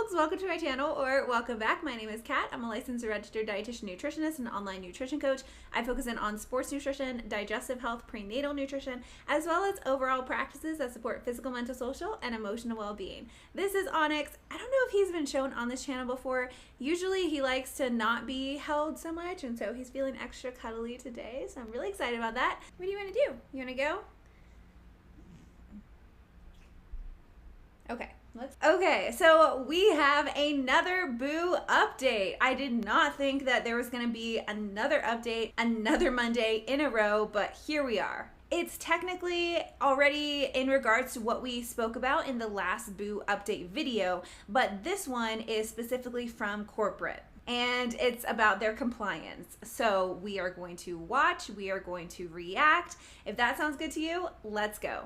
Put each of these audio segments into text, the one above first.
folks, welcome to my channel, or welcome back. My name is Kat. I'm a licensed and registered dietitian nutritionist and online nutrition coach. I focus in on sports nutrition, digestive health, prenatal nutrition, as well as overall practices that support physical, mental, social, and emotional well-being. This is Onyx. I don't know if he's been shown on this channel before. Usually he likes to not be held so much, and so he's feeling extra cuddly today, so I'm really excited about that. What do you want to do? You want to go? Okay. Okay, so we have another Boo update. I did not think that there was going to be another update, another Monday in a row, but here we are. It's technically already in regards to what we spoke about in the last Boo update video, but this one is specifically from corporate. And it's about their compliance. So we are going to watch, we are going to react. If that sounds good to you, let's go.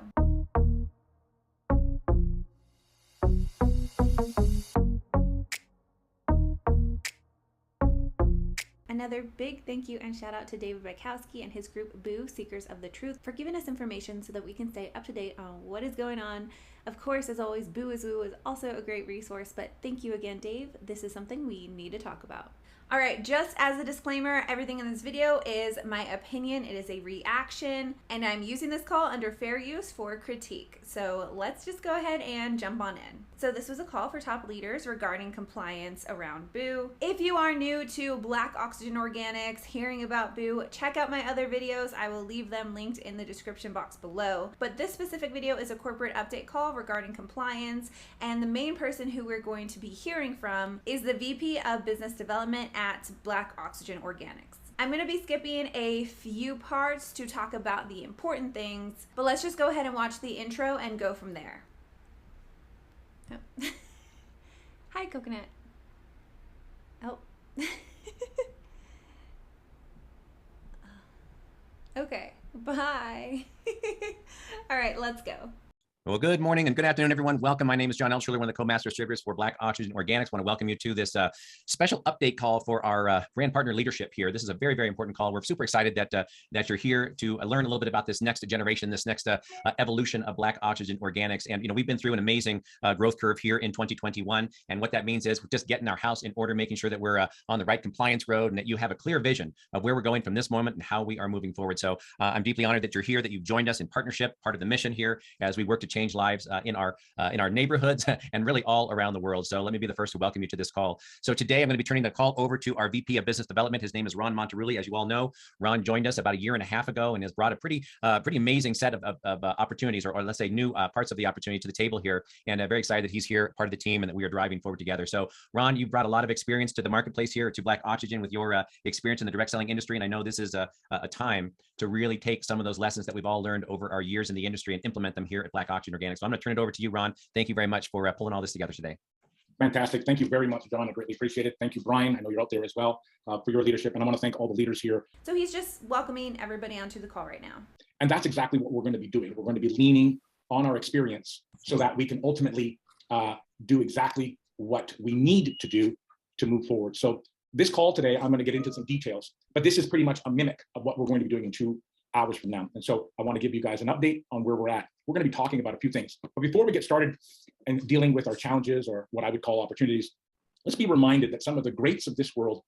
Another big thank you and shout out to David Bykowski and his group Boo Seekers of the Truth for giving us information so that we can stay up to date on what is going on. Of course, as always, Boo is Woo is also a great resource, but thank you again, Dave. This is something we need to talk about. All right, just as a disclaimer, everything in this video is my opinion. It is a reaction, and I'm using this call under fair use for critique. So let's just go ahead and jump on in. So this was a call for top leaders regarding compliance around Boo. If you are new to Black Oxygen Organics, hearing about Boo, check out my other videos. I will leave them linked in the description box below. But this specific video is a corporate update call regarding compliance, and the main person who we're going to be hearing from is the VP of Business Development at Black Oxygen Organics. I'm going to be skipping a few parts to talk about the important things, but let's just go ahead and watch the intro and go from there. Oh. Hi, Coconut. Oh. Okay, bye. All right, let's go. Well, good morning and good afternoon, everyone. Welcome. My name is John Elschuler, one of the co-master distributors for Black Oxygen Organics. I want to welcome you to this special update call for our brand partner leadership here. This is a very, very important call. We're super excited that you're here to learn a little bit about this next generation, this next evolution of Black Oxygen Organics. And, we've been through an amazing growth curve here in 2021. And what that means is we're just getting our house in order, making sure that we're on the right compliance road and that you have a clear vision of where we're going from this moment and how we are moving forward. So I'm deeply honored that you're here, that you've joined us in partnership, part of the mission here as we work to change lives in our neighborhoods and really all around the world. So let me be the first to welcome you to this call. So today I'm going to be turning the call over to our VP of Business Development. His name is Ron Monterulli. As you all know, Ron joined us about a year and a half ago and has brought a pretty amazing set of opportunities, or let's say new parts of the opportunity to the table here. And very excited that he's here, part of the team, and that we are driving forward together. So Ron, you've brought a lot of experience to the marketplace here, to Black Oxygen, with your experience in the direct selling industry. And I know this is a time to really take some of those lessons that we've all learned over our years in the industry and implement them here at Black Oxygen Organics. So I'm going to turn it over to you, Ron. Thank you very much for pulling all this together today. Fantastic. Thank you very much, John. I greatly appreciate it. Thank you, Brian. I know you're out there as well for your leadership. And I want to thank all the leaders here. So he's just welcoming everybody onto the call right now. And that's exactly what we're going to be doing. We're going to be leaning on our experience so that we can ultimately do exactly what we need to do to move forward. So this call today, I'm going to get into some details, but this is pretty much a mimic of what we're going to be doing in 2 hours from now. And so I want to give you guys an update on where we're at. We're going to be talking about a few things. But before we get started and dealing with our challenges, or what I would call opportunities, let's be reminded that some of the greats of this world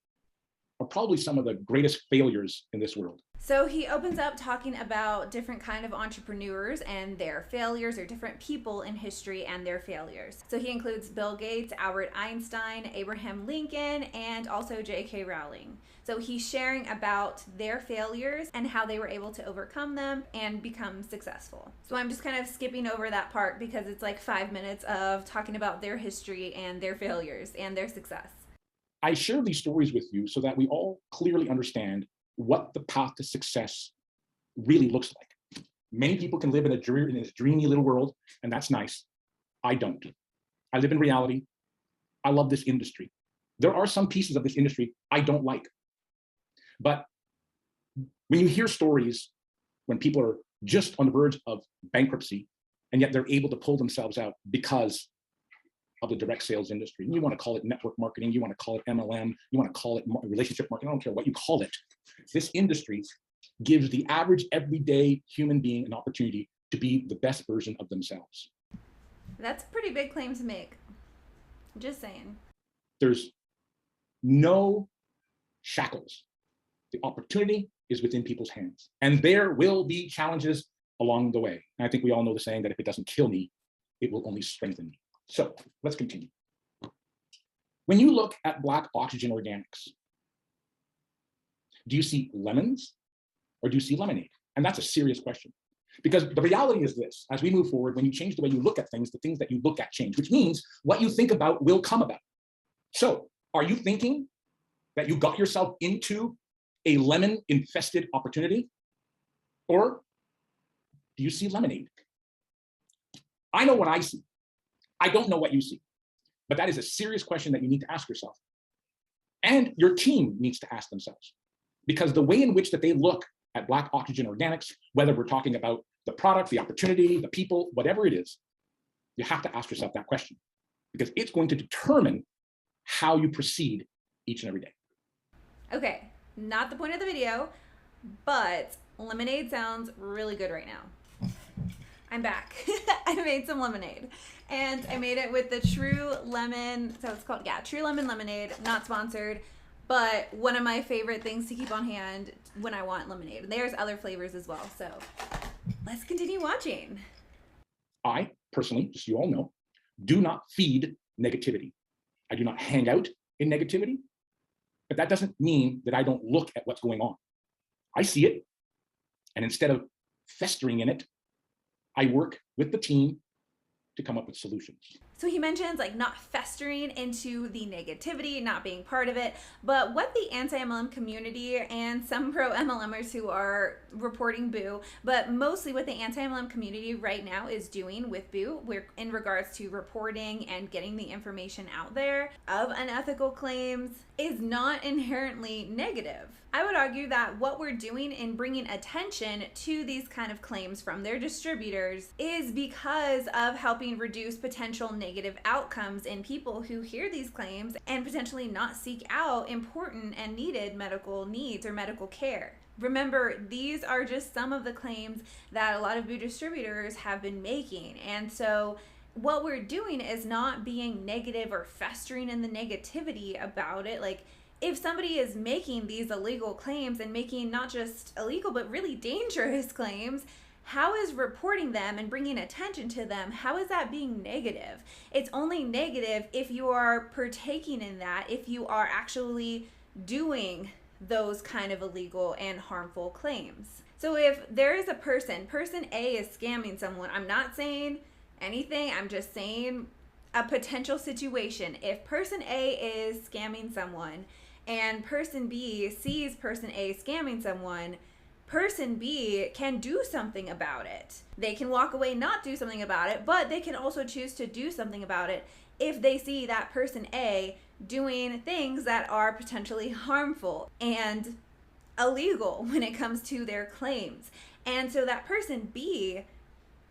are probably some of the greatest failures in this world. So he opens up talking about different kind of entrepreneurs and their failures, or different people in history and their failures. So he includes Bill Gates, Albert Einstein, Abraham Lincoln, and also J.K. Rowling. So he's sharing about their failures and how they were able to overcome them and become successful. So I'm just kind of skipping over that part because it's like 5 minutes of talking about their history and their failures and their success. I share these stories with you so that we all clearly understand what the path to success really looks like. Many people can live in this dreamy little world, and that's nice. I don't. I live in reality. I love this industry. There are some pieces of this industry I don't like. But when you hear stories when people are just on the verge of bankruptcy, and yet they're able to pull themselves out because of the direct sales industry. You want to call it network marketing, you want to call it MLM, you want to call it relationship marketing, I don't care what you call it. This industry gives the average everyday human being an opportunity to be the best version of themselves. That's a pretty big claim to make. Just saying. There's no shackles. The opportunity is within people's hands. And there will be challenges along the way. And I think we all know the saying that if it doesn't kill me, it will only strengthen me. So let's continue. When you look at Black Oxygen Organics, do you see lemons or do you see lemonade? And that's a serious question. Because the reality is this: as we move forward, when you change the way you look at things, the things that you look at change, which means what you think about will come about. So are you thinking that you got yourself into a lemon-infested opportunity? Or do you see lemonade? I know what I see. I don't know what you see. But that is a serious question that you need to ask yourself. And your team needs to ask themselves. Because the way in which that they look at Black Oxygen Organics, whether we're talking about the product, the opportunity, the people, whatever it is, you have to ask yourself that question. Because it's going to determine how you proceed each and every day. Okay, not the point of the video, but lemonade sounds really good right now. I'm back. I made some lemonade, and I made it with the True Lemon, so it's called, yeah, True Lemon Lemonade, not sponsored, but one of my favorite things to keep on hand when I want lemonade. And there's other flavors as well, so let's continue watching. I personally, just so you all know, do not feed negativity. I do not hang out in negativity, but that doesn't mean that I don't look at what's going on. I see it, and instead of festering in it, I work with the team to come up with solutions. So he mentions like not festering into the negativity, not being part of it, but what the anti-MLM community and some pro-MLMers who are reporting BOO, but mostly what the anti-MLM community right now is doing with BOO, we're in regards to reporting and getting the information out there of unethical claims, is not inherently negative. I would argue that what we're doing in bringing attention to these kind of claims from their distributors is because of helping reduce potential negative outcomes in people who hear these claims and potentially not seek out important and needed medical needs or medical care. Remember, these are just some of the claims that a lot of BOO distributors have been making. And so what we're doing is not being negative or festering in the negativity about it. Like, if somebody is making these illegal claims and making not just illegal but really dangerous claims, how is reporting them and bringing attention to them, how is that being negative? It's only negative if you are partaking in that, if you are actually doing those kind of illegal and harmful claims. So if there is a person A is scamming someone, I'm not saying anything, I'm just saying a potential situation. If person A is scamming someone and person B sees person A scamming someone, person B can do something about it. They can walk away, not do something about it, but they can also choose to do something about it if they see that person A doing things that are potentially harmful and illegal when it comes to their claims. And so that person B,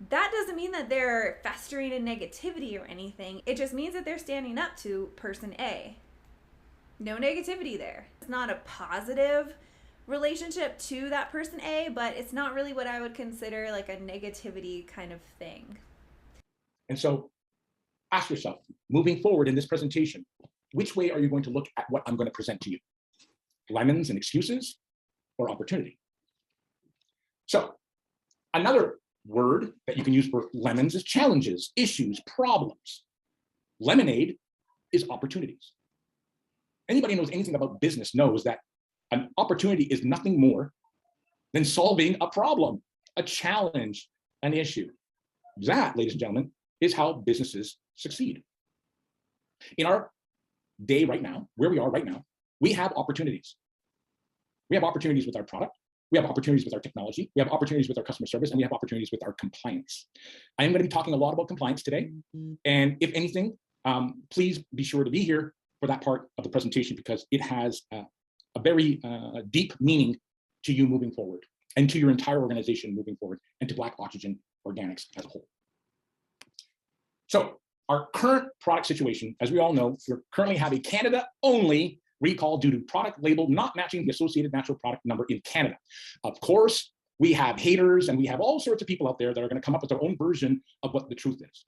that doesn't mean that they're festering in negativity or anything. It just means that they're standing up to person A. No negativity there. It's not a positive relationship to that person A, but it's not really what I would consider like a negativity kind of thing. And so ask yourself, moving forward in this presentation, which way are you going to look at what I'm going to present to you? Lemons and excuses or opportunity? So another word that you can use for lemons is challenges, issues, problems. Lemonade is opportunities. Anybody who knows anything about business knows that an opportunity is nothing more than solving a problem, a challenge, an issue. That, ladies and gentlemen, is how businesses succeed. In our day right now, where we are right now, we have opportunities. We have opportunities with our product. We have opportunities with our technology. We have opportunities with our customer service, and we have opportunities with our compliance. I am going to be talking a lot about compliance today. And if anything, please be sure to be here for that part of the presentation because it has a very deep meaning to you moving forward and to your entire organization moving forward and to Black Oxygen Organics as a whole. So our current product situation, as we all know, we currently have a Canada-only recall due to product label not matching the associated natural product number in Canada. Of course, we have haters and we have all sorts of people out there that are going to come up with their own version of what the truth is.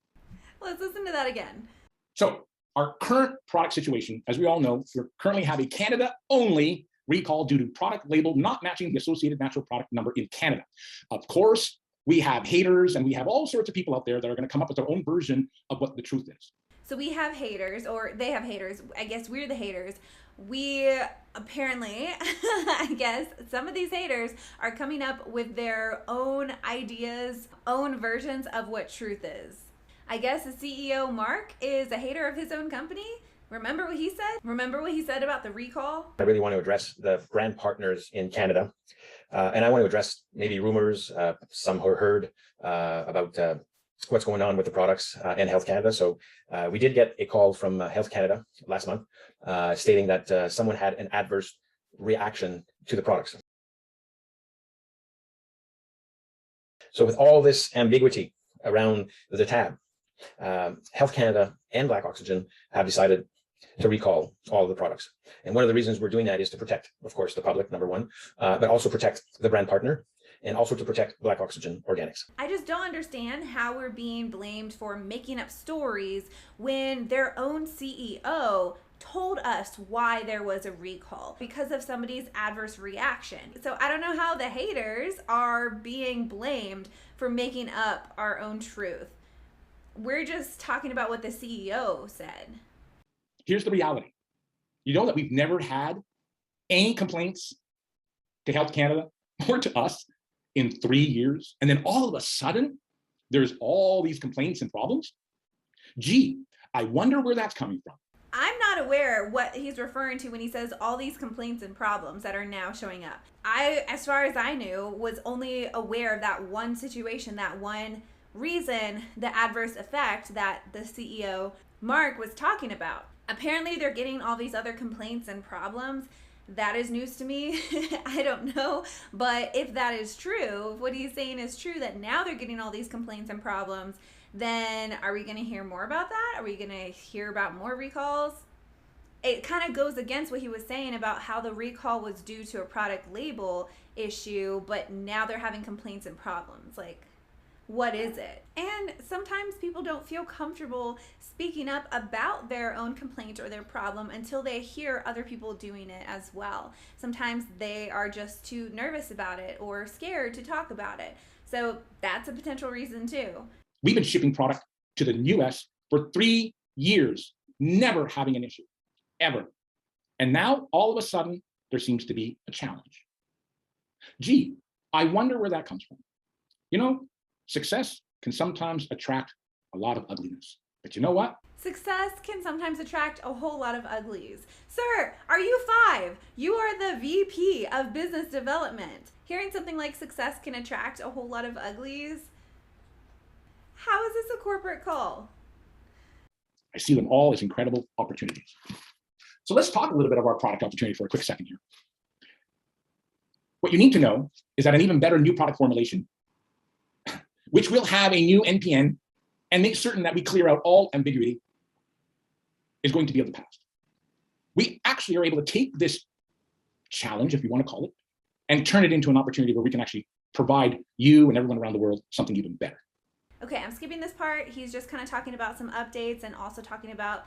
Let's listen to that again. So Our current product situation, as we all know, we currently have a Canada-only recall due to product label not matching the associated natural product number in Canada. Of course, we have haters and we have all sorts of people out there that are going to come up with their own version of what the truth is. So we have haters, or they have haters. I guess we're the haters. We apparently, I guess, some of these haters are coming up with their own ideas, own versions of what truth is. I guess the CEO, Mark, is a hater of his own company. Remember what he said? Remember what he said about the recall? I really want to address the brand partners in Canada. And I want to address maybe rumors, some heard about what's going on with the products and Health Canada. So we did get a call from Health Canada last month stating that someone had an adverse reaction to the products. So with all this ambiguity around the tab, Health Canada and Black Oxygen have decided to recall all of the products. And one of the reasons we're doing that is to protect, of course, the public, number one, but also protect the brand partner and also to protect Black Oxygen Organics. I just don't understand how we're being blamed for making up stories when their own CEO told us why there was a recall because of somebody's adverse reaction. So I don't know how the haters are being blamed for making up our own truth. We're just talking about what the CEO said. Here's the reality. You know that we've never had any complaints to Health Canada or to us in 3 years. And then all of a sudden, there's all these complaints and problems. Gee, I wonder where that's coming from. I'm not aware what he's referring to when he says all these complaints and problems that are now showing up. I, as far as I knew, was only aware of that one situation, that one reason, the adverse effect that the CEO, Mark, was talking about. Apparently, they're getting all these other complaints and problems. That is news to me. I don't know. But if that is true, if what he's saying is true, that now they're getting all these complaints and problems, then are we going to hear more about that? Are we going to hear about more recalls? It kind of goes against what he was saying about how the recall was due to a product label issue, but now they're having complaints and problems. Like, what is it? And sometimes people don't feel comfortable speaking up about their own complaint or their problem until they hear other people doing it as well. Sometimes they are just too nervous about it or scared to talk about it. So that's a potential reason too. We've been shipping product to the US for 3 years, never having an issue, ever. And now all of a sudden, there seems to be a challenge. Gee, I wonder where that comes from. You know, success can sometimes attract a lot of ugliness. But you know what? Success can sometimes attract a whole lot of uglies. Sir, are you 5? You are the VP of Business Development. Hearing something like success can attract a whole lot of uglies? How is this a corporate call? I see them all as incredible opportunities. So let's talk a little bit of our product opportunity for a quick second here. What you need to know is that an even better new product formulation, which will have a new NPN and make certain that we clear out all ambiguity, is going to be of the past. We actually are able to take this challenge, if you want to call it, and turn it into an opportunity where we can actually provide you and everyone around the world something even better. Okay, I'm skipping this part. He's just kind of talking about some updates and also talking about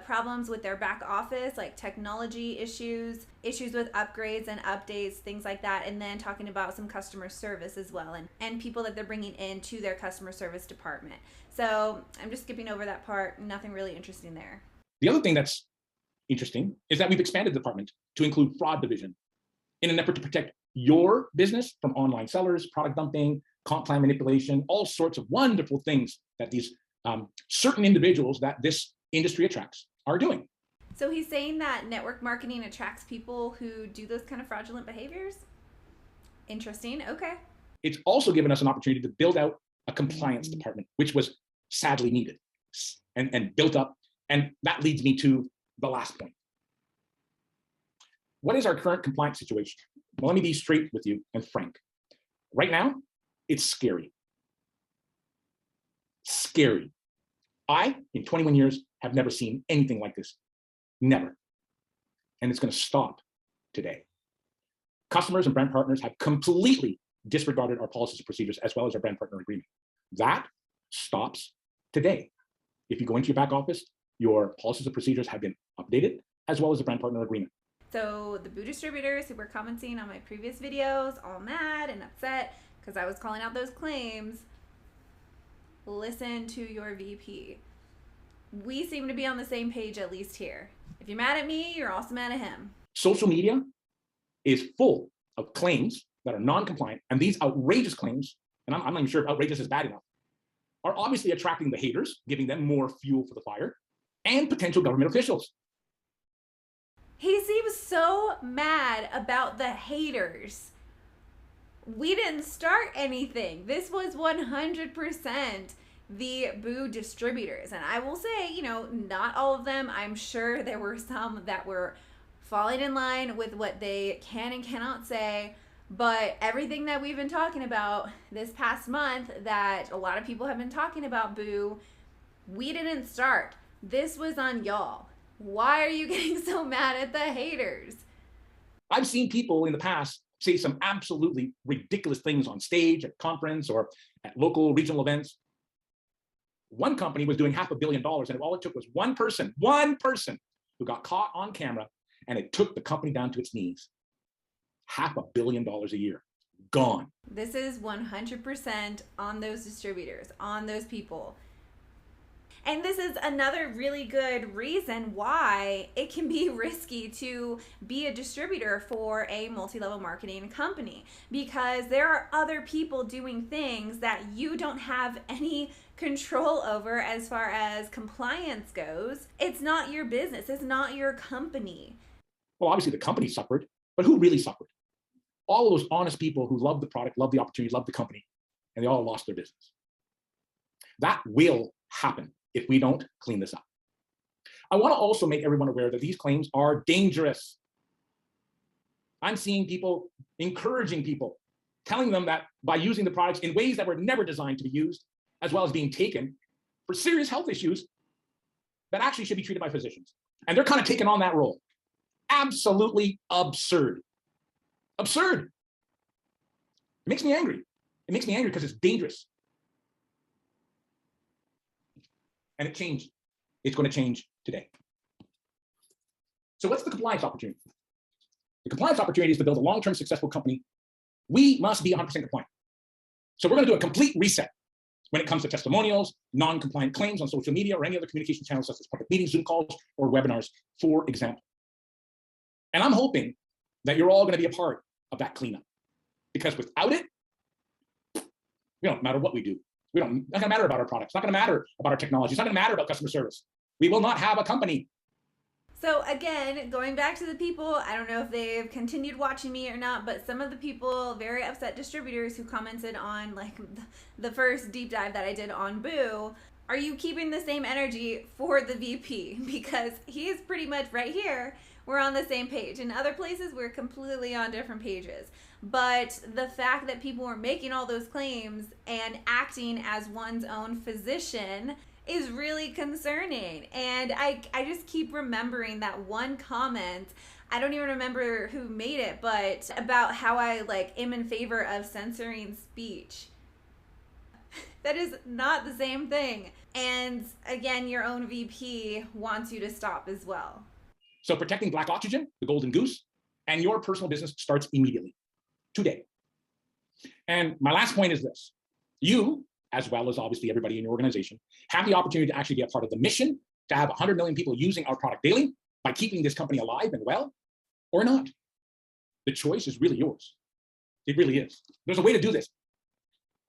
problems with their back office, like technology issues, issues with upgrades and updates, things like that, and then talking about some customer service as well, and people that they're bringing into their customer service department. So I'm just skipping over that part. Nothing really interesting there. The other thing that's interesting is that we've expanded the department to include fraud division in an effort to protect your business from online sellers, product dumping, comp plan manipulation, all sorts of wonderful things that these certain individuals that this industry attracts are doing. So he's saying that network marketing attracts people who do those kind of fraudulent behaviors? Interesting. Okay. It's also given us an opportunity to build out a compliance department, which was sadly needed and built up. And that leads me to the last point. What is our current compliance situation? Well, let me be straight with you and frank. Right now, it's scary. Scary. I, in 21 years, have never seen anything like this. Never. And it's going to stop today. Customers and brand partners have completely disregarded our policies and procedures as well as our brand partner agreement. That stops today. If you go into your back office, your policies and procedures have been updated, as well as the brand partner agreement. So the BOO distributors who were commenting on my previous videos, all mad and upset because I was calling out those claims, listen to your VP. We seem to be on the same page, at least here. If you're mad at me, you're also mad at him. Social media is full of claims that are non-compliant, and these outrageous claims, and I'm not even sure if outrageous is bad enough, are obviously attracting the haters, giving them more fuel for the fire, and potential government officials. He seems so mad about the haters. We didn't start anything. This was 100% the BOO distributors. And I will say, you know, not all of them. I'm sure there were some that were falling in line with what they can and cannot say. But everything that we've been talking about this past month, that a lot of people have been talking about BOO, we didn't start. This was on y'all. Why are you getting so mad at the haters? I've seen people in the past say some absolutely ridiculous things on stage, at conference, or at local regional events. One company was doing $500 million, and all it took was one person who got caught on camera, and it took the company down to its knees. $500 million a year, gone. This is 100% on those distributors, on those people. And this is another really good reason why it can be risky to be a distributor for a multi-level marketing company, because there are other people doing things that you don't have any control over as far as compliance goes. It's not your business. It's not your company. Well, obviously the company suffered, but who really suffered? All of those honest people who love the product, love the opportunity, love the company, and they all lost their business. That will happen if we don't clean this up. I want to also make everyone aware that these claims are dangerous. I'm seeing people encouraging people, telling them that by using the products in ways that were never designed to be used, as well as being taken for serious health issues that actually should be treated by physicians. And they're kind of taking on that role. Absolutely absurd. Absurd. It makes me angry. It makes me angry because it's dangerous. And it changed. It's going to change today. So what's the compliance opportunity? The compliance opportunity is to build a long-term successful company. We must be 100% compliant. So we're going to do a complete reset when it comes to testimonials, non-compliant claims on social media, or any other communication channels such as public meetings, Zoom calls, or webinars, for example. And I'm hoping that you're all going to be a part of that cleanup, because without it, we don't matter what we do. Not going to matter about our products. It's not going to matter about our technology. It's not going to matter about customer service. We will not have a company. So again, going back to the people, I don't know if they've continued watching me or not, but some of the people, very upset distributors who commented on like the first deep dive that I did on BOO, are you keeping the same energy for the VP? Because he's pretty much right here. We're on the same page. In other places, we're completely on different pages. But the fact that people were making all those claims and acting as one's own physician is really concerning. And I just keep remembering that one comment, I don't even remember who made it, but about how I like am in favor of censoring speech. That is not the same thing. And again, your own VP wants you to stop as well. So protecting Black Oxygen, the golden goose, and your personal business starts immediately, today. And my last point is this. You, as well as obviously everybody in your organization, have the opportunity to actually be a part of the mission to have 100 million people using our product daily by keeping this company alive and well, or not. The choice is really yours. It really is. There's a way to do this.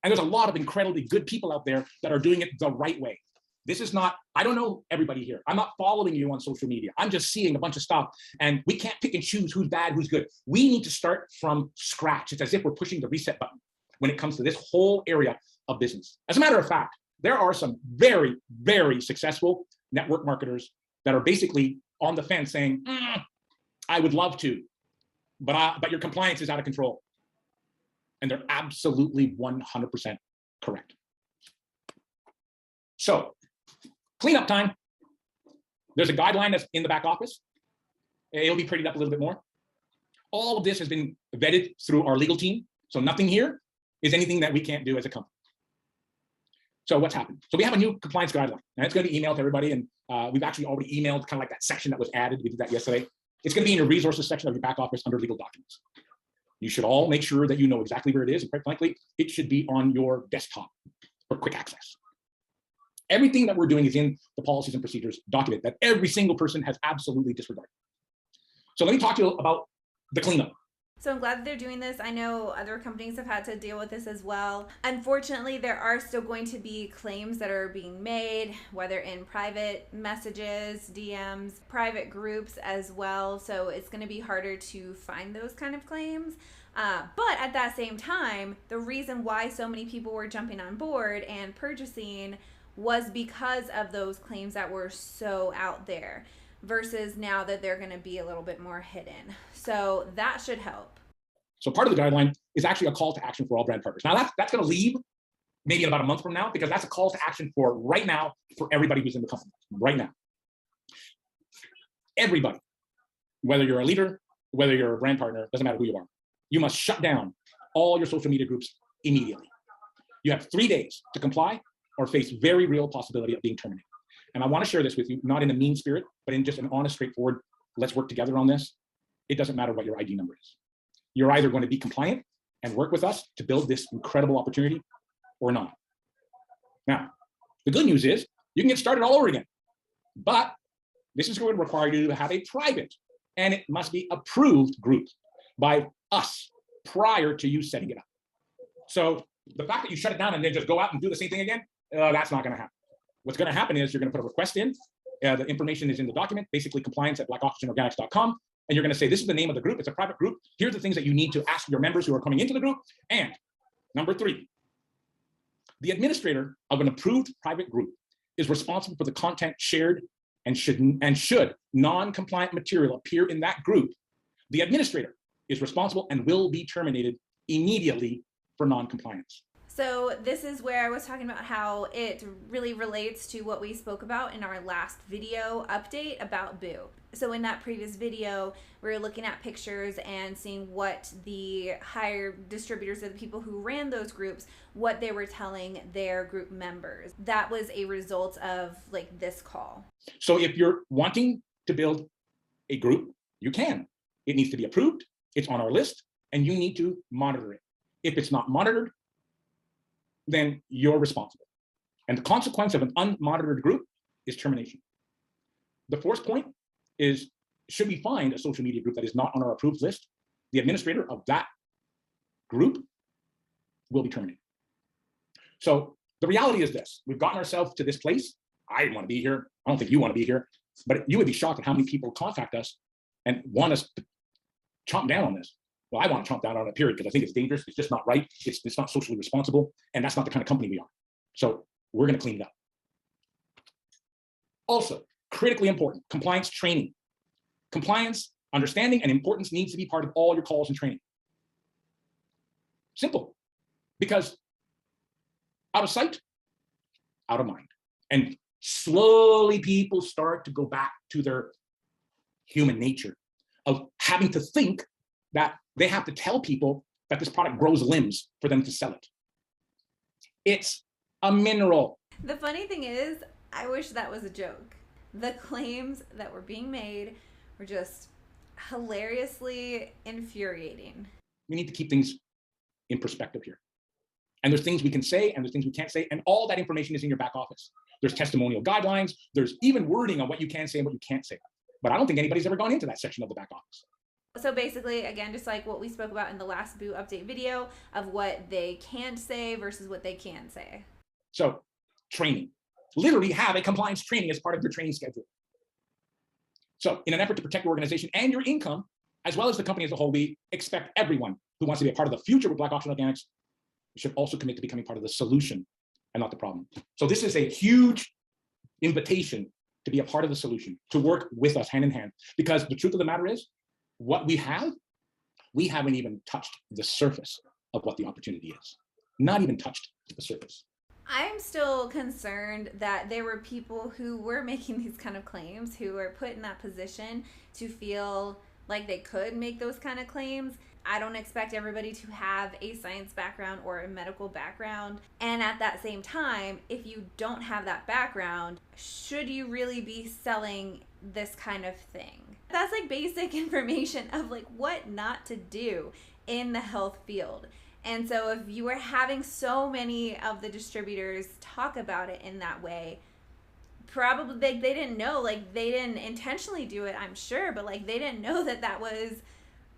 And there's a lot of incredibly good people out there that are doing it the right way. This is not, I don't know everybody here. I'm not following you on social media. I'm just seeing a bunch of stuff, and we can't pick and choose who's bad, who's good. We need to start from scratch. It's as if we're pushing the reset button when it comes to this whole area of business. As a matter of fact, there are some very, very successful network marketers that are basically on the fence saying, I would love to, but your compliance is out of control. And they're absolutely 100% correct. So, cleanup time. There's a guideline that's in the back office. It'll be prettied up a little bit more. All of this has been vetted through our legal team. So nothing here is anything that we can't do as a company. So what's happened? So we have a new compliance guideline, and it's going to be emailed to everybody. And we've actually already emailed kind of like that section that was added. We did that yesterday. It's going to be in your resources section of your back office under legal documents. You should all make sure that you know exactly where it is. And quite frankly, it should be on your desktop for quick access. Everything that we're doing is in the policies and procedures document that every single person has absolutely disregarded. So let me talk to you about the cleanup. So I'm glad that they're doing this. I know other companies have had to deal with this as well. Unfortunately, there are still going to be claims that are being made, whether in private messages, DMs, private groups as well. So it's going to be harder to find those kind of claims. But at that same time, the reason why so many people were jumping on board and purchasing was because of those claims that were so out there, versus now that they're going to be a little bit more hidden. So that should help. So part of the guideline is actually a call to action for all brand partners. Now that's going to leave maybe in about a month from now, because that's a call to action for right now for everybody who's in the company right now. Everybody, whether you're a leader, whether you're a brand partner, doesn't matter who you are, you must shut down all your social media groups immediately. You have 3 days to comply or face very real possibility of being terminated. And I want to share this with you, not in a mean spirit, but in just an honest, straightforward, let's work together on this. It doesn't matter what your ID number is. You're either going to be compliant and work with us to build this incredible opportunity or not. Now, the good news is you can get started all over again, but this is going to require you to have a private, and it must be approved group by us prior to you setting it up. So the fact that you shut it down and then just go out and do the same thing again, that's not going to happen. What's going to happen is you're going to put a request in. The information is in the document, basically compliance@blackoxygenorganics.com. And you're going to say, this is the name of the group. It's a private group. Here's the things that you need to ask your members who are coming into the group. And number 3, the administrator of an approved private group is responsible for the content shared, and should non-compliant material appear in that group, the administrator is responsible and will be terminated immediately for non-compliance. So this is where I was talking about how it really relates to what we spoke about in our last video update about BOO. So in that previous video, we were looking at pictures and seeing what the higher distributors of the people who ran those groups, what they were telling their group members. That was a result of like this call. So if you're wanting to build a group, you can. It needs to be approved. It's on our list, and you need to monitor it. If it's not monitored, then you're responsible. And the consequence of an unmonitored group is termination. The 4th point is, should we find a social media group that is not on our approved list, the administrator of that group will be terminated. So the reality is this: we've gotten ourselves to this place. I want to be here. I don't think you want to be here, but you would be shocked at how many people contact us and want us to chomp down on this. Well, I want to chomp down on it, period, because I think it's dangerous. It's just not right. It's not socially responsible. And that's not the kind of company we are. So we're going to clean it up. Also, critically important, compliance training. Compliance, understanding, and importance needs to be part of all your calls and training. Simple. Because out of sight, out of mind. And slowly people start to go back to their human nature of having to think that they have to tell people that this product grows limbs for them to sell it. It's a mineral. The funny thing is, I wish that was a joke. The claims that were being made were just hilariously infuriating. We need to keep things in perspective here. And there's things we can say and there's things we can't say. And all that information is in your back office. There's testimonial guidelines. There's even wording on what you can say and what you can't say. But I don't think anybody's ever gone into that section of the back office. So basically, again, just like what we spoke about in the last BOO update video of what they can't say versus what they can say. So training. Literally have a compliance training as part of your training schedule. So in an effort to protect your organization and your income, as well as the company as a whole, we expect everyone who wants to be a part of the future with Black Oxygen Organics should also commit to becoming part of the solution and not the problem. So this is a huge invitation to be a part of the solution, to work with us hand in hand, because the truth of the matter is, what we haven't even touched the surface of what the opportunity is. Not even touched the surface. I'm still concerned that there were people who were making these kind of claims who were put in that position to feel like they could make those kind of claims. I don't expect everybody to have a science background or a medical background. And at that same time, if you don't have that background, should you really be selling this kind of thing? That's like basic information of like what not to do in the health field. And so if you are having so many of the distributors talk about it in that way, probably they didn't know, like they didn't intentionally do it, I'm sure, but like they didn't know that that was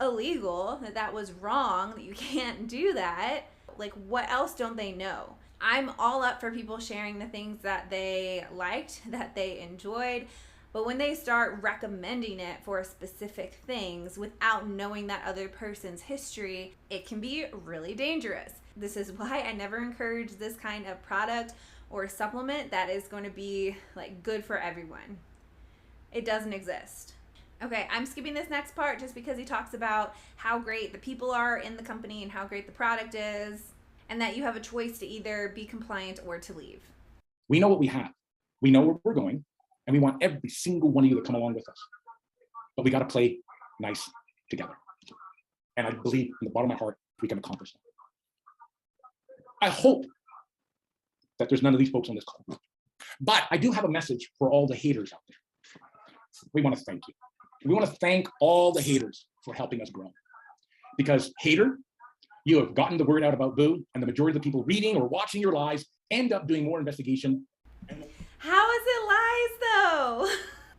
illegal, that that was wrong, that you can't do that. Like what else don't they know? I'm all up for people sharing the things that they liked, that they enjoyed, but when they start recommending it for specific things without knowing that other person's history, it can be really dangerous. This is why I never encourage this kind of product or supplement that is going to be like good for everyone. It doesn't exist. Okay, I'm skipping this next part just because he talks about how great the people are in the company and how great the product is, and that you have a choice to either be compliant or to leave. We know what we have. We know where we're going, and we want every single one of you to come along with us. But we got to play nice together. And I believe in the bottom of my heart, we can accomplish that. I hope that there's none of these folks on this call. But I do have a message for all the haters out there. We want to thank you. We want to thank all the haters for helping us grow. Because hater, you have gotten the word out about BOO, and the majority of the people reading or watching your lives end up doing more investigation. How is it lies though?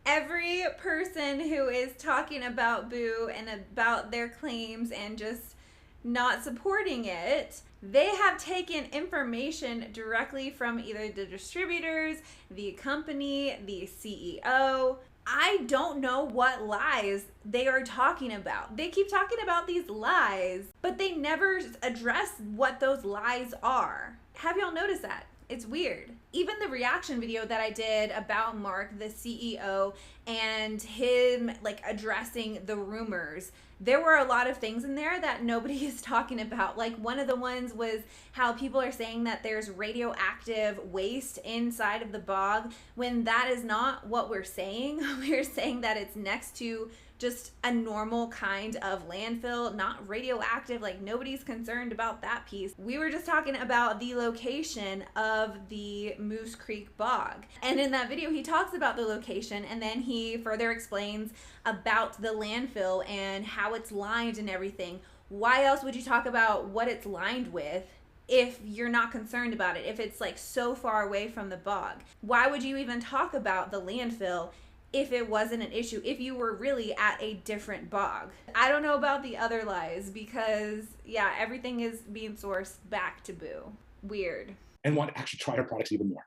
Every person who is talking about BOO and about their claims and just not supporting it, they have taken information directly from either the distributors, the company, the CEO. I don't know what lies they are talking about. They keep talking about these lies, but they never address what those lies are. Have y'all noticed that? It's weird. Even the reaction video that I did about Mark, the CEO, and him like addressing the rumors, there were a lot of things in there that nobody is talking about. Like one of the ones was how people are saying that there's radioactive waste inside of the bog, when that is not what we're saying. We're saying that it's next to just a normal kind of landfill, not radioactive. Like nobody's concerned about that piece. We were just talking about the location of the Moose Creek bog. And in that video, he talks about the location, and then he further explains about the landfill and how it's lined and everything. Why else would you talk about what it's lined with if you're not concerned about it, if it's like so far away from the bog? Why would you even talk about the landfill if it wasn't an issue, if you were really at a different bog? I don't know about the other lies because, yeah, everything is being sourced back to BOO. Weird. And want to actually try our products even more.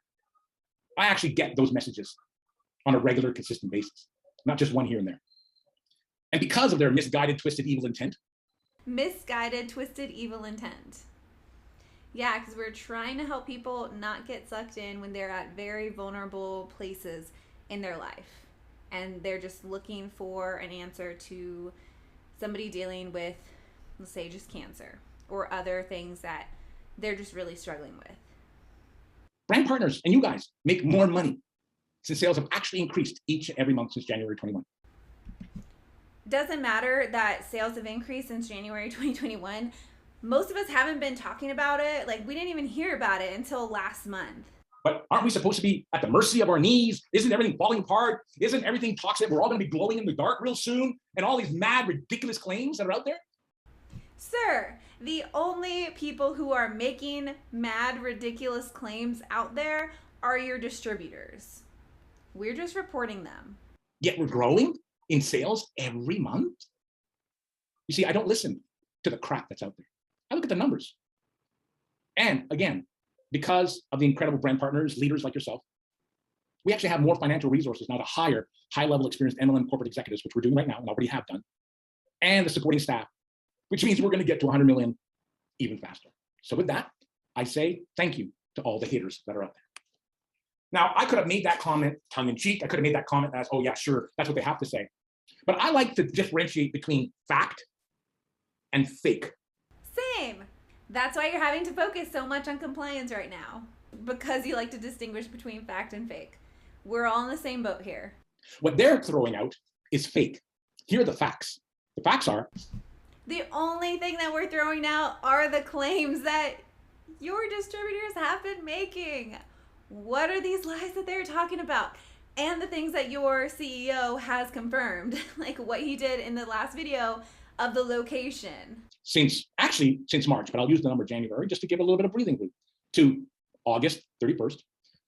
I actually get those messages on a regular, consistent basis, not just one here and there. And because of their misguided, twisted, evil intent. Misguided, twisted, evil intent. Yeah, because we're trying to help people not get sucked in when they're at very vulnerable places in their life. And they're just looking for an answer to somebody dealing with, let's say, just cancer or other things that they're just really struggling with. Brand partners and you guys make more money since sales have actually increased each and every month since January 21. Doesn't matter that sales have increased since January 2021. Most of us haven't been talking about it. Like, we didn't even hear about it until last month. But aren't we supposed to be at the mercy of our knees? Isn't everything falling apart? Isn't everything toxic? We're all going to be glowing in the dark real soon? And all these mad, ridiculous claims that are out there? Sir, the only people who are making mad, ridiculous claims out there are your distributors. We're just reporting them. Yet we're growing in sales every month? You see, I don't listen to the crap that's out there. I look at the numbers. And again, because of the incredible brand partners, leaders like yourself, we actually have more financial resources now to hire high-level experienced MLM corporate executives, which we're doing right now and already have done, and the supporting staff, which means we're going to get to 100 million even faster. So with that, I say thank you to all the haters that are out there. Now, I could have made that comment tongue-in-cheek. I could have made that comment as, oh yeah, sure, that's what they have to say. But I like to differentiate between fact and fake. Same. That's why you're having to focus so much on compliance right now, because you like to distinguish between fact and fake. We're all in the same boat here. What they're throwing out is fake. Here are the facts. The facts are The only thing that we're throwing out are the claims that your distributors have been making. What are these lies that they're talking about? And the things that your CEO has confirmed, like what he did in the last video of the location. Since March, but I'll use the number January just to give a little bit of breathing room, to August 31st,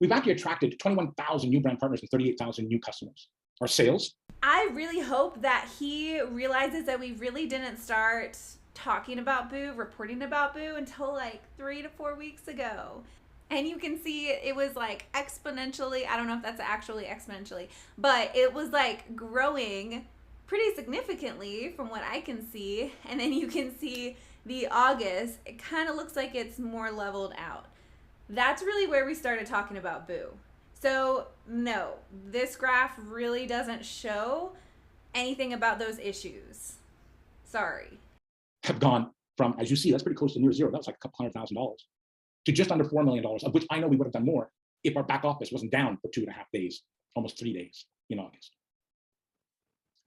we've actually attracted 21,000 new brand partners and 38,000 new customers. Our sales. I really hope that he realizes that we really didn't start talking about Boo, reporting about Boo until like 3 to 4 weeks ago. And you can see it was like exponentially, I don't know if that's actually exponentially, but it was like growing pretty significantly from what I can see. And then you can see the August, it kind of looks like it's more leveled out. That's really where we started talking about Boo. So no, this graph really doesn't show anything about those issues. Sorry. Have gone from, as you see, that's pretty close to near zero. That was like a couple $100,000 to just under $4 million, of which I know we would have done more if our back office wasn't down for 2.5 days, almost 3 days in August.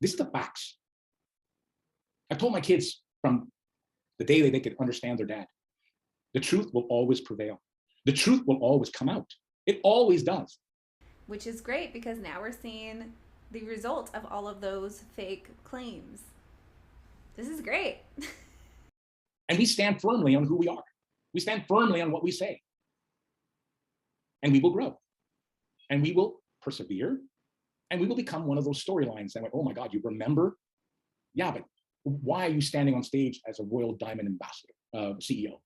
This is the facts. I told my kids from the day that they could understand their dad, the truth will always prevail. The truth will always come out. It always does. Which is great because now we're seeing the result of all of those fake claims. This is great. And we stand firmly on who we are. We stand firmly on what we say. And we will grow. And we will persevere. And we will become one of those storylines that went, oh my God, you remember? Yeah, but why are you standing on stage as a Royal Diamond Ambassador, CEO?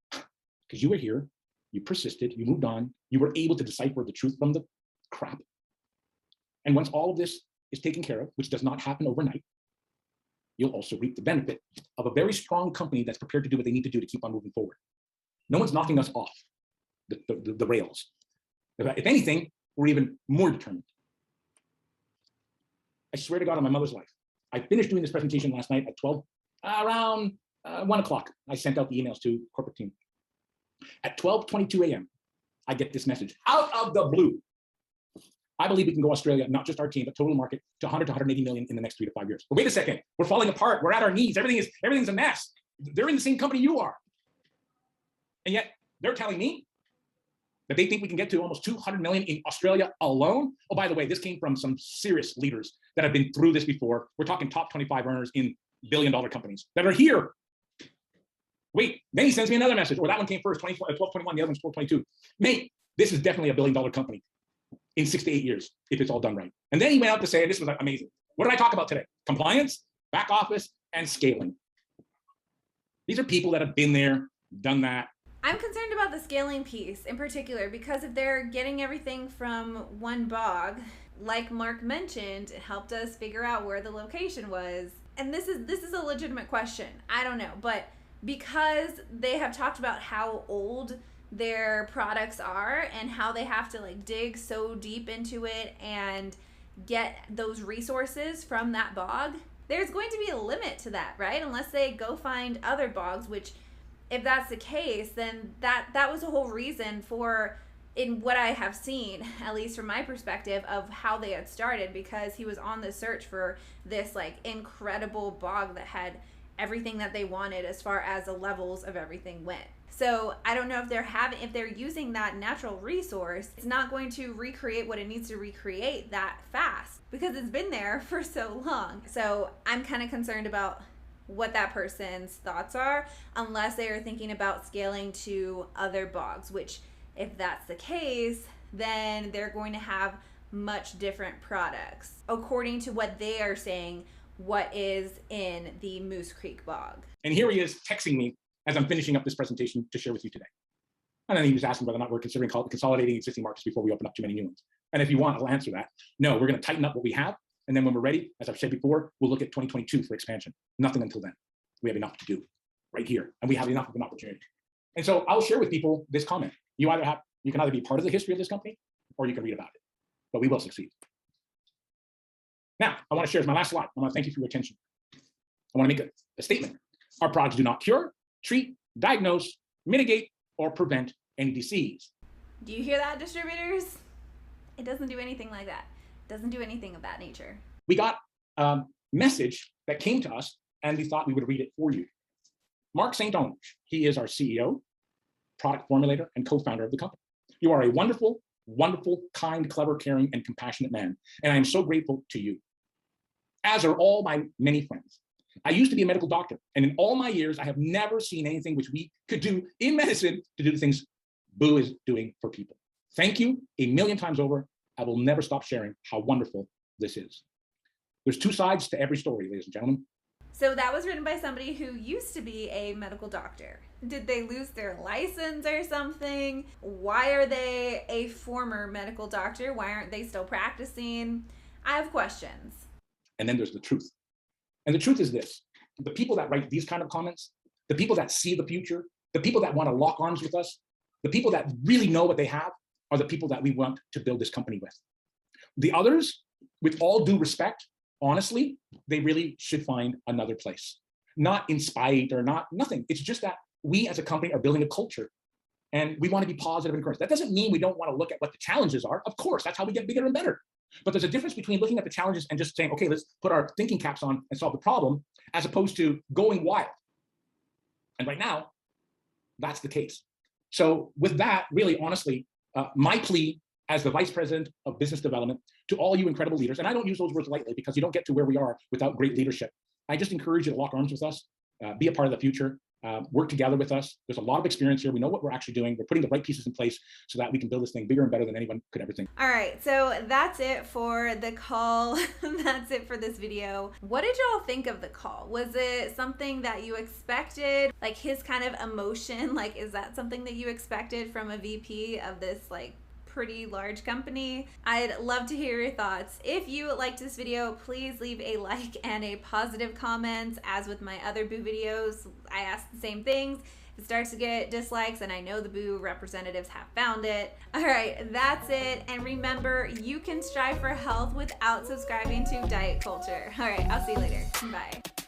Because you were here, you persisted, you moved on, you were able to decipher the truth from the crap. And once all of this is taken care of, which does not happen overnight, you'll also reap the benefit of a very strong company that's prepared to do what they need to do to keep on moving forward. No one's knocking us off the rails. If anything, we're even more determined. I swear to God on my mother's life, I finished doing this presentation last night at 12, around 1 o'clock. I sent out the emails to corporate team. At 12:22 a.m., I get this message out of the blue. I believe we can go Australia, not just our team, but total market to 100 to 180 million in the next 3 to 5 years. But wait a second, we're falling apart. We're at our knees. Everything's a mess. They're in the same company you are. And yet they're telling me that they think we can get to almost 200 million in Australia alone. Oh, by the way, this came from some serious leaders that have been through this before. We're talking top 25 earners in billion-dollar companies that are here. Wait, then he sends me another message. Or that one came first, 1221, the other one's 422. Mate, this is definitely a billion-dollar company in 6 to 8 years, if it's all done right. And then he went out to say, this was amazing. What did I talk about today? Compliance, back office, and scaling. These are people that have been there, done that. I'm concerned about the scaling piece in particular, because if they're getting everything from one bog, like Mark mentioned, it helped us figure out where the location was. And this is a legitimate question. I don't know, but because they have talked about how old their products are and how they have to like dig so deep into it and get those resources from that bog, there's going to be a limit to that, right? Unless they go find other bogs, which if that's the case, then that was the whole reason for, in what I have seen, at least from my perspective, of how they had started, because he was on the search for this like incredible bog that had everything that they wanted as far as the levels of everything went. So I don't know if they're using that natural resource, it's not going to recreate what it needs to recreate that fast because it's been there for so long. So I'm kind of concerned about what that person's thoughts are, unless they are thinking about scaling to other bogs, which if that's the case, then they're going to have much different products according to what they are saying what is in the Moose Creek bog. And here he is texting me as I'm finishing up this presentation to share with you today. And then he was asking whether or not we're considering consolidating existing markets before we open up too many new ones. And if you want, I'll answer that. No, we're going to tighten up what we have. And then when we're ready, as I've said before, we'll look at 2022 for expansion. Nothing until then. We have enough to do right here. And we have enough of an opportunity. And so I'll share with people this comment. You can either be part of the history of this company or you can read about it, but we will succeed. Now, I want to share as my last slide. I want to thank you for your attention. I want to make a statement. Our products do not cure, treat, diagnose, mitigate, or prevent any disease. Do you hear that, distributors? It doesn't do anything like that. It doesn't do anything of that nature. We got a message that came to us and we thought we would read it for you. Mark St. Onge, he is our CEO, product formulator, and co-founder of the company. You are a wonderful, wonderful, kind, clever, caring, and compassionate man, and I am so grateful to you, as are all my many friends. I used to be a medical doctor, and in all my years, I have never seen anything which we could do in medicine to do the things Boo is doing for people. Thank you a million times over. I will never stop sharing how wonderful this is. There's two sides to every story, ladies and gentlemen. So that was written by somebody who used to be a medical doctor. Did they lose their license or something? Why are they a former medical doctor? Why aren't they still practicing? I have questions. And then there's the truth. And the truth is this: the people that write these kind of comments, the people that see the future, the people that want to lock arms with us, the people that really know what they have are the people that we want to build this company with. The others, with all due respect, honestly, they really should find another place. Not in spite or nothing. It's just that we as a company are building a culture and we want to be positive and encouraged. That doesn't mean we don't want to look at what the challenges are. Of course, that's how we get bigger and better. But there's a difference between looking at the challenges and just saying, okay, let's put our thinking caps on and solve the problem, as opposed to going wild. And right now, that's the case. So with that, really, honestly, my plea as the Vice President of Business Development to all you incredible leaders, and I don't use those words lightly because you don't get to where we are without great leadership. I just encourage you to lock arms with us, be a part of the future, work together with us. There's a lot of experience here. We know what we're actually doing. We're putting the right pieces in place so that we can build this thing bigger and better than anyone could ever think. All right, so that's it for the call. That's it for this video. What did y'all think of the call? Was it something that you expected? Like his kind of emotion, like is that something that you expected from a VP of this like pretty large company? I'd love to hear your thoughts. If you liked this video, please leave a like and a positive comment. As with my other Boo videos, I ask the same things. If it starts to get dislikes, and I know the Boo representatives have found it. All right, that's it. And remember, you can strive for health without subscribing to diet culture. All right, I'll see you later. Bye.